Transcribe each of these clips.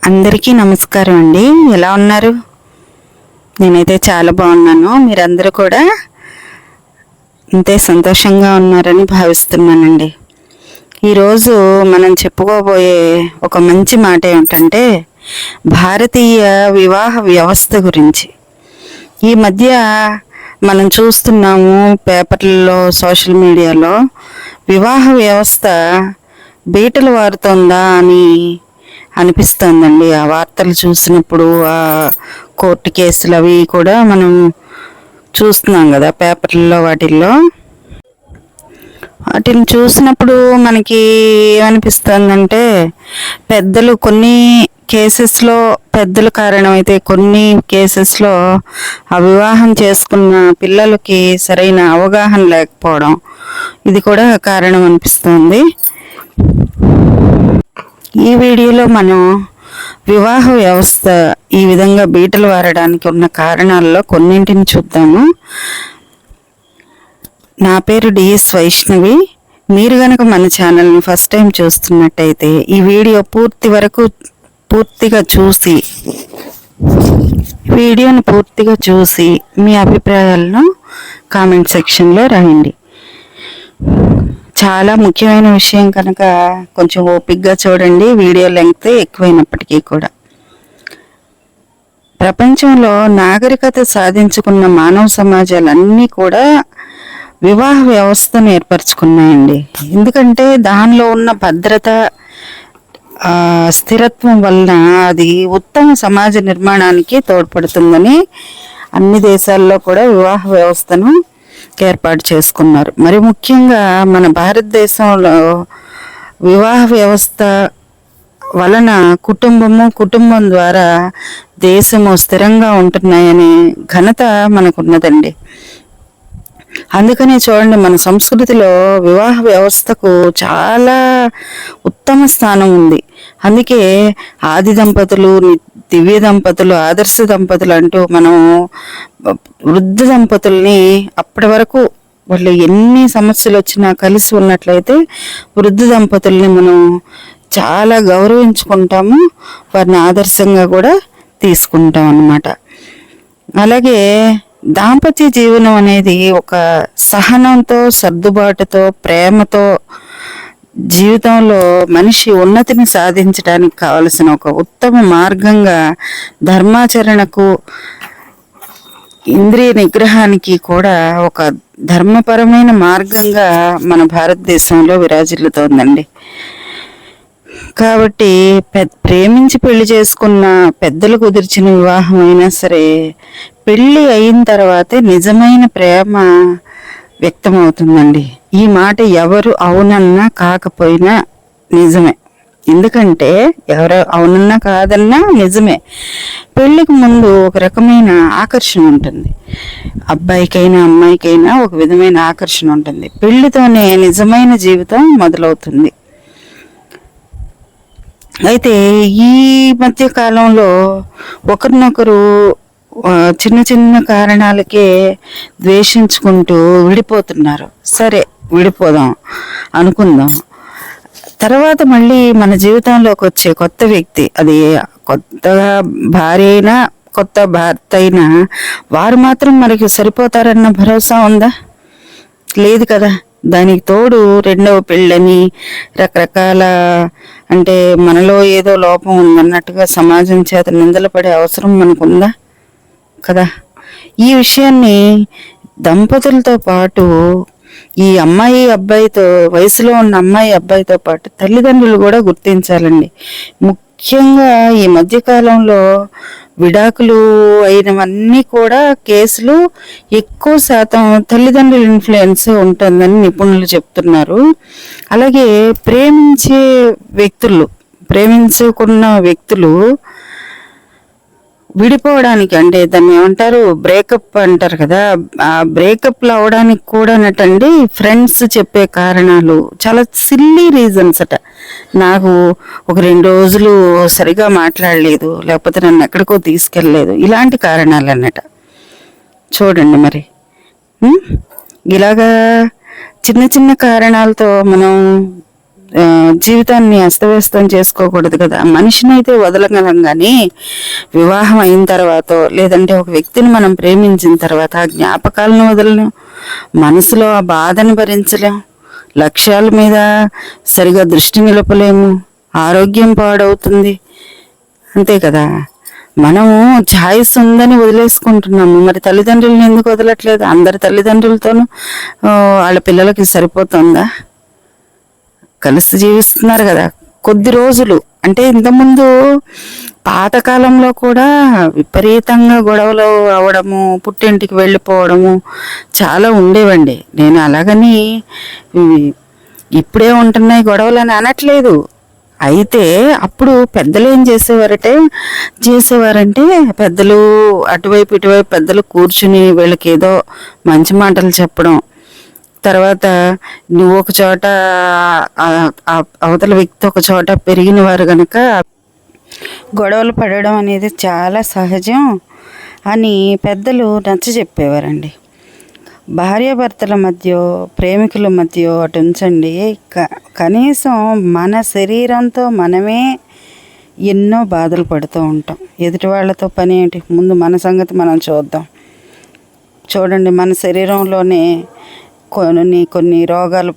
అందరికీ నమస్కారం అండి. ఎలా ఉన్నారు? నేనైతే చాలా బాగున్నాను. మీరందరూ కూడా ఇంతే సంతోషంగా ఉన్నారని భావిస్తున్నానండి. ఈరోజు మనం చెప్పుకోబోయే ఒక మంచి మాట ఏమిటంటే భారతీయ వివాహ వ్యవస్థ గురించి. ఈ మధ్య మనం చూస్తున్నాము పేపర్లలో, సోషల్ మీడియాలో వివాహ వ్యవస్థ బీటలు వారుతోందా అని అనిపిస్తుందండి. ఆ వార్తలు చూసినప్పుడు, ఆ కోర్టు కేసులు అవి కూడా మనం చూస్తున్నాం కదా పేపర్లలో. వాటిని చూసినప్పుడు మనకి ఏమనిపిస్తుందంటే కొన్ని కేసెస్లో పెద్దలు కారణమైతే, కొన్ని కేసెస్లో ఆ వివాహం చేసుకున్న పిల్లలకి సరైన అవగాహన లేకపోవడం, ఇది కూడా కారణం అనిపిస్తుంది. ఈ వీడియోలో మనం వివాహ వ్యవస్థ ఈ విధంగా బీటలు వారడానికి ఉన్న కారణాల్లో కొన్నింటిని చూద్దాము. నా పేరు డిఎస్ వైష్ణవి. మీరు కనుక మన ఛానల్ని ఫస్ట్ టైం చూస్తున్నట్టయితే ఈ వీడియో పూర్తిగా చూసి మీ అభిప్రాయాలను కామెంట్ సెక్షన్లో రాయండి. చాలా ముఖ్యమైన విషయం కనుక కొంచెం ఓపికగా చూడండి. వీడియో లెంగ్త్ ఎక్కువైనప్పటికీ కూడా. ప్రపంచంలో నాగరికత సాధించుకున్న మానవ సమాజాలన్నీ కూడా వివాహ వ్యవస్థను ఏర్పరచుకున్నాయండి. ఎందుకంటే దానిలో ఉన్న భద్రత, స్థిరత్వం వలన అది ఉత్తమ సమాజ నిర్మాణానికి తోడ్పడుతుందని అన్ని దేశాల్లో కూడా వివాహ వ్యవస్థను ఏర్పాటు చేసుకున్నారు. మరి ముఖ్యంగా మన భారతదేశంలో వివాహ వ్యవస్థ వలన కుటుంబం ద్వారా దేశము స్థిరంగా ఉంటున్నాయనే ఘనత మనకున్నదండి. అందుకనే చూడండి, మన సంస్కృతిలో వివాహ వ్యవస్థకు చాలా ఉత్తమ స్థానం ఉంది. అందుకే ఆది దంపతులు, దివ్య దంపతులు, ఆదర్శ దంపతులు అంటూ మనం వృద్ధ దంపతుల్ని అప్పటి వరకు వాళ్ళు ఎన్ని సమస్యలు వచ్చినా కలిసి ఉన్నట్లయితే వృద్ధ దంపతుల్ని మనం చాలా గౌరవించుకుంటాము, వారిని ఆదర్శంగా కూడా తీసుకుంటాం అన్నమాట. అలాగే దాంపత్య జీవనం అనేది ఒక సహనంతో, సర్దుబాటుతో, ప్రేమతో జీవితంలో మనిషి ఉన్నతిని సాధించడానికి కావలసిన ఒక ఉత్తమ మార్గంగా, ధర్మాచరణకు, ఇంద్రియ నిగ్రహానికి కూడా ఒక ధర్మపరమైన మార్గంగా మన భారతదేశంలో విరాజిల్లుతోందండి. కాబట్టి ప్రేమించి పెళ్లి చేసుకున్న పెద్దలు కుదిర్చిన వివాహం అయినా సరే, పెళ్లి అయిన తర్వాతే నిజమైన ప్రేమ వ్యక్తమవుతుందండి. ఈ మాట ఎవరు అవునన్నా కాకపోయినా నిజమే. ఎందుకంటే ఎవరు అవునన్నా కాదన్నా నిజమే. పెళ్లికి ముందు ఒక రకమైన ఆకర్షణ ఉంటుంది. అబ్బాయికైనా అమ్మాయికైనా ఒక విధమైన ఆకర్షణ ఉంటుంది. పెళ్లితోనే నిజమైన జీవితం మొదలవుతుంది. అయితే ఈ మధ్య కాలంలో ఒకరినొకరు చిన్న చిన్న కారణాలకే ద్వేషించుకుంటూ విడిపోతున్నారు. సరే, విడిపోదాం అనుకుందాం. తర్వాత మళ్ళీ మన జీవితంలోకి వచ్చే కొత్త వ్యక్తి, అది కొత్తగా భార్య అయినా కొత్త భర్త అయినా, వారు మాత్రం మనకి సరిపోతారన్న భరోసా ఉందా? లేదు కదా. దానికి తోడు రెండవ పెళ్ళని రకరకాల, అంటే మనలో ఏదో లోపం ఉందన్నట్టుగా సమాజం చేత నిందలు పడే అవసరం మనకుందా కదా. ఈ విషయాన్ని దంపతులతో పాటు ఈ అమ్మాయి అబ్బాయితో, వయసులో ఉన్న అమ్మాయి అబ్బాయితో పాటు తల్లిదండ్రులు కూడా గుర్తించాలండి. ముఖ్యంగా ఈ మధ్యకాలంలో విడాకులు అయినవన్నీ కూడా కేసులు ఎక్కువ శాతం తల్లిదండ్రుల ఇన్ఫ్లుయెన్స్ ఉంటుందని నిపుణులు చెప్తున్నారు. అలాగే ప్రేమించుకున్న వ్యక్తులు విడిపోవడానికి, అంటే దాన్ని ఏమంటారు, బ్రేకప్ అంటారు కదా, ఆ బ్రేకప్లు అవడానికి కూడా నటండి ఫ్రెండ్స్ చెప్పే కారణాలు చాలా సిల్లీ రీజన్స్ అట. నాకు ఒక 2 రోజులు సరిగా మాట్లాడలేదు, లేకపోతే నన్ను ఎక్కడికో తీసుకెళ్ళలేదు, ఇలాంటి కారణాలు అన్నట. చూడండి మరి, ఇలాగా చిన్న చిన్న కారణాలతో మనం జీవితాన్ని అస్తవ్యస్తం చేసుకోకూడదు కదా. మనిషిని అయితే వదలగలం కానీ వివాహం అయిన తర్వాత లేదంటే ఒక వ్యక్తిని మనం ప్రేమించిన తర్వాత ఆ జ్ఞాపకాలను వదలలేం, మనసులో ఆ బాధను భరించలేం, లక్ష్యాల మీద సరిగా దృష్టి నిలపలేము, ఆరోగ్యం పాడవుతుంది. అంతే కదా. మనము ఛాయిస్ ఉందని వదిలేసుకుంటున్నాము. మరి తల్లిదండ్రులను ఎందుకు వదలట్లేదు? అందరి తల్లిదండ్రులతోనూ వాళ్ళ పిల్లలకి సరిపోతుందా? కలిసి జీవిస్తున్నారు కదా కొద్ది రోజులు. అంటే ఇంతకుముందు పాతకాలంలో కూడా విపరీతంగా గొడవలు అవడము, పుట్టింటికి వెళ్ళిపోవడము చాలా ఉండేవండి. నేను అలాగని ఇప్పుడే ఉంటున్నాయి గొడవలు అని అనట్లేదు. అయితే అప్పుడు పెద్దలు ఏం చేసేవారంటే పెద్దలు అటువైపు ఇటువైపు పెద్దలు కూర్చుని వీళ్ళకి ఏదో మంచి మాటలు చెప్పడం, తర్వాత నువ్వు ఒక చోట అవతల వ్యక్తి ఒక చోట పెరిగిన వారు కనుక గొడవలు పడడం అనేది చాలా సహజం అని పెద్దలు నచ్చ చెప్పేవారండి. భార్యాభర్తల మధ్య, ప్రేమికుల మధ్య అటు ఉంచండి, కనీసం మన శరీరంతో మనమే ఎన్నో బాధలు పడుతూ ఉంటాం. ఎదుటి వాళ్ళతో పని ఏంటి, ముందు మన సంగతి మనం చూద్దాం. చూడండి, మన శరీరంలోనే కొన్ని రోగాలు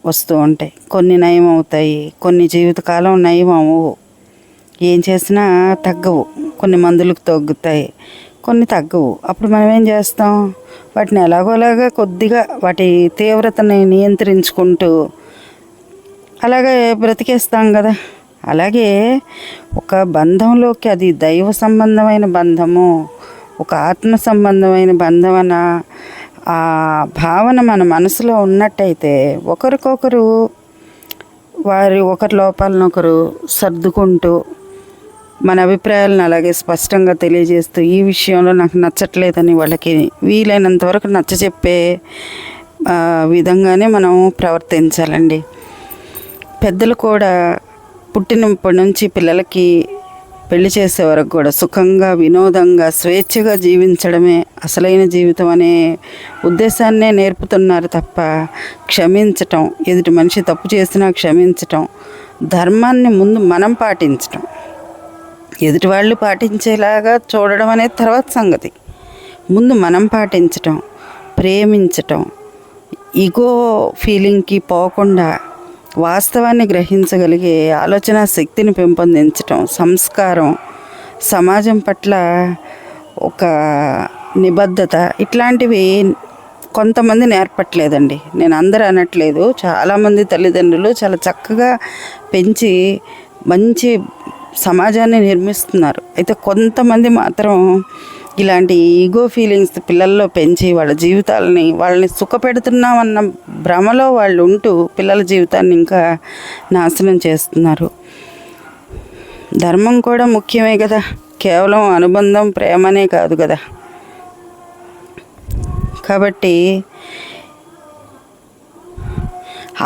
వస్తూ ఉంటాయి, కొన్ని నయం అవుతాయి, కొన్ని జీవితకాలం నయం అవ్వవు, ఏం చేసినా తగ్గవు, కొన్ని మందులకు తగ్గుతాయి, కొన్ని తగ్గవు. అప్పుడు మనం ఏం చేస్తాం? వాటిని ఎలాగోలాగా కొద్దిగా వాటి తీవ్రతని నియంత్రించుకుంటూ అలాగే బ్రతికేస్తాం కదా. అలాగే ఒక బంధంలోకి, అది దైవ సంబంధమైన బంధము, ఒక ఆత్మ సంబంధమైన బంధం అన్న ఆ భావన మన మనసులో ఉన్నట్టయితే ఒకరికొకరు ఒకరి లోపాలను ఒకరు సర్దుకుంటూ మన అభిప్రాయాలను అలాగే స్పష్టంగా తెలియజేస్తూ ఈ విషయంలో నాకు నచ్చట్లేదని వాళ్ళకి వీలైనంత వరకు నచ్చచెప్పే విధంగానే మనం ప్రవర్తించాలండి. పెద్దలు కూడా పుట్టినప్పటి నుంచి పిల్లలకి పెళ్లి చేసే వరకు కూడా సుఖంగా, వినోదంగా, స్వేచ్ఛగా జీవించడమే అసలైన జీవితం అనే ఉద్దేశాన్నే నేర్పుతున్నారు తప్ప క్షమించటం, ఎదుటి మనిషి తప్పు చేసినా క్షమించటం, ధర్మాన్ని ముందు మనం పాటించటం, ఎదుటి వాళ్ళు పాటించేలాగా చూడడం అనేది తర్వాత సంగతి. ముందు మనం పాటించటం, ప్రేమించటం, ఈగో ఫీలింగ్కి పోకుండా వాస్తవాన్ని గ్రహించగలిగే ఆలోచన శక్తిని పెంపొందించటం, సంస్కారం, సమాజం పట్ల ఒక నిబద్ధత, ఇట్లాంటివి కొంతమంది నేర్పట్లేదండి. నేను అందరూ అనట్లేదు, చాలామంది తల్లిదండ్రులు చాలా చక్కగా పెంచి మంచి సమాజాన్ని నిర్మిస్తున్నారు. అయితే కొంతమంది మాత్రం ఇలాంటి ఈగో ఫీలింగ్స్ పిల్లల్లో పెంచి వాళ్ళ జీవితాలని, వాళ్ళని సుఖపెడుతున్నామన్న భ్రమలో వాళ్ళు ఉంటూ పిల్లల జీవితాన్ని ఇంకా నాశనం చేస్తున్నారు. ధర్మం కూడా ముఖ్యమే కదా, కేవలం అనుబంధం ప్రేమనే కాదు కదా. కాబట్టి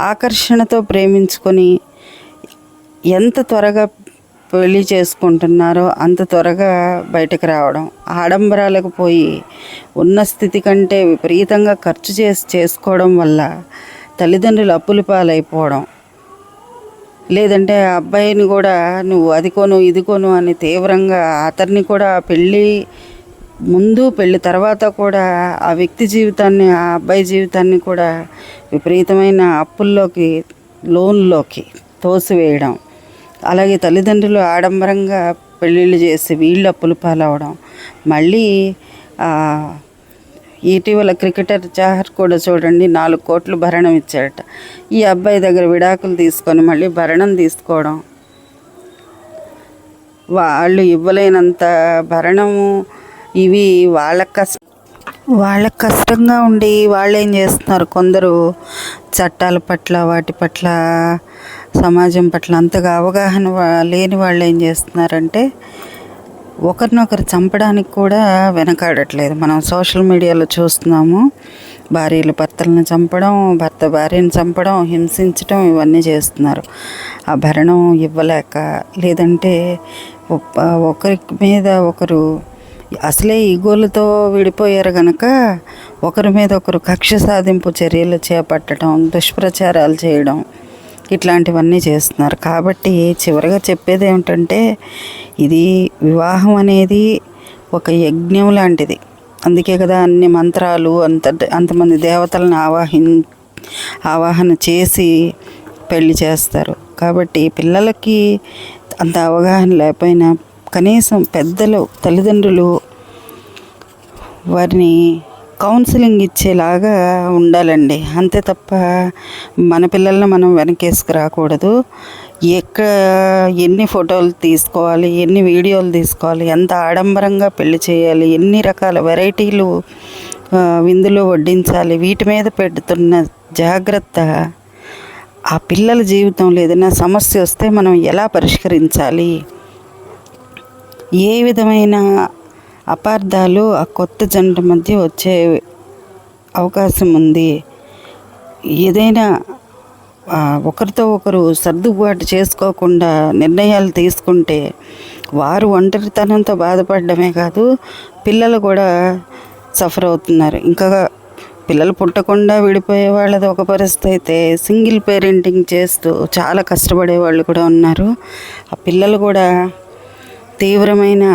ఆకర్షణతో ప్రేమించుకొని ఎంత త్వరగా పెళ్లి చేసుకుంటున్నారో అంత త్వరగా బయటకు రావడం, ఆడంబరాలకు పోయి ఉన్న స్థితి కంటే విపరీతంగా ఖర్చు చేసుకోవడం వల్ల తల్లిదండ్రులు అప్పుల పాలైపోవడం, లేదంటే ఆ అబ్బాయిని కూడా నువ్వు అది కొను ఇది కొను అని తీవ్రంగా అతన్ని కూడా పెళ్ళి ముందు పెళ్ళి తర్వాత కూడా ఆ వ్యక్తి జీవితాన్ని, ఆ అబ్బాయి జీవితాన్ని కూడా విపరీతమైన అప్పుల్లోకి, లోన్లోకి తోసివేయడం, అలాగే తల్లిదండ్రులు ఆడంబరంగా పెళ్ళిళ్ళు చేసి వీళ్ళు అప్పుల పాలవడం. మళ్ళీ ఇటీవల క్రికెటర్ చాహర్ కూడా చూడండి 4 కోట్లు భరణం ఇచ్చాడట. ఈ అబ్బాయి దగ్గర విడాకులు తీసుకొని మళ్ళీ భరణం తీసుకోవడం, వాళ్ళు ఇవ్వలేనంత భరణము ఇవి వాళ్ళకి కష్టంగా ఉండి వాళ్ళు ఏం చేస్తున్నారు, కొందరు చట్టాల పట్ల, వాటి పట్ల, సమాజం పట్ల అంతగా అవగాహన లేని వాళ్ళు ఏం చేస్తున్నారంటే ఒకరినొకరు చంపడానికి కూడా వెనకాడట్లేదు. మనం సోషల్ మీడియాలో చూస్తున్నాము, భార్యలు భర్తలను చంపడం, భర్త భార్యను చంపడం, హింసించడం, ఇవన్నీ చేస్తున్నారు. ఆ భరణం ఇవ్వలేక, లేదంటే ఒకరి మీద ఒకరు అసలే ఈగోలతో విడిపోయారు కనుక ఒకరి మీద ఒకరు కక్ష సాధింపు చర్యలు చేపట్టడం, దుష్ప్రచారాలు చేయడం, ఇట్లాంటివన్నీ చేస్తున్నారు. కాబట్టి చివరిగా చెప్పేది ఏమిటంటే, ఇది వివాహం అనేది ఒక యజ్ఞం లాంటిది. అందుకే కదా అన్ని మంత్రాలు అంతమంది దేవతలను ఆవాహన చేసి పెళ్లి చేస్తారు. కాబట్టి పిల్లలకి అంత అవగాహన లేకపోయినా కనీసం పెద్దలు, తల్లిదండ్రులు వారిని కౌన్సిలింగ్ ఇచ్చేలాగా ఉండాలండి. అంతే తప్ప మన పిల్లల్ని మనం వెనకేసుకు రాకూడదు. ఎన్ని ఫోటోలు తీసుకోవాలి, ఎన్ని వీడియోలు తీసుకోవాలి, ఎంత ఆడంబరంగా పెళ్లి చేయాలి, ఎన్ని రకాల వెరైటీలు విందులో వడ్డించాలి, వీటి మీద పెడుతున్న జాగ్రత్త ఆ పిల్లల జీవితంలో ఏదైనా సమస్య వస్తే మనం ఎలా పరిష్కరించాలి, ఏ విధమైన అపార్థాలు ఆ కొత్త జంట మధ్య వచ్చే అవకాశం ఉంది, ఏదైనా ఒకరితో ఒకరు సర్దుబాటు చేసుకోకుండా నిర్ణయాలు తీసుకుంటే వారు ఒంటరితనంతో బాధపడడమే కాదు, పిల్లలు కూడా సఫర్ అవుతున్నారు. ఇంకా పిల్లలు పుట్టకుండా విడిపోయే వాళ్ళది ఒక పరిస్థితి అయితే, సింగిల్ పేరెంటింగ్ చేస్తూ చాలా కష్టపడే వాళ్ళు కూడా ఉన్నారు. ఆ పిల్లలు కూడా తీవ్రమైన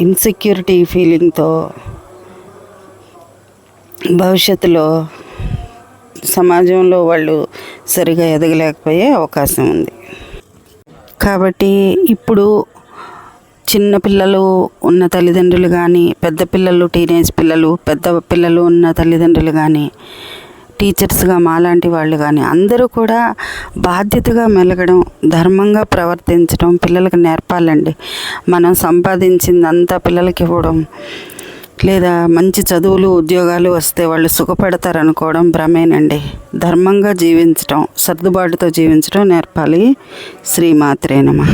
ఇన్సెక్యూరిటీ ఫీలింగ్తో భవిష్యత్తులో సమాజంలో వాళ్ళు సరిగా ఎదగలేకపోయే అవకాశం ఉంది. కాబట్టి ఇప్పుడు చిన్న పిల్లలు ఉన్న తల్లిదండ్రులు కానీ, పెద్ద పిల్లలు, టీనేజ్ పిల్లలు, పెద్ద పిల్లలు ఉన్న తల్లిదండ్రులు కానీ, టీచర్స్గా మాలాంటి వాళ్ళు కానీ అందరూ కూడా బాధ్యతగా మెలగడం, ధర్మంగా ప్రవర్తించడం పిల్లలకు నేర్పాలండి. మనం సంపాదించిందంతా పిల్లలకి ఇవ్వడం, లేదా మంచి చదువులు, ఉద్యోగాలు వస్తే వాళ్ళు సుఖపడతారనుకోవడం భ్రమేనండి. ధర్మంగా జీవించడం, సర్దుబాటుతో జీవించడం నేర్పాలి. శ్రీమాత్రే నమః.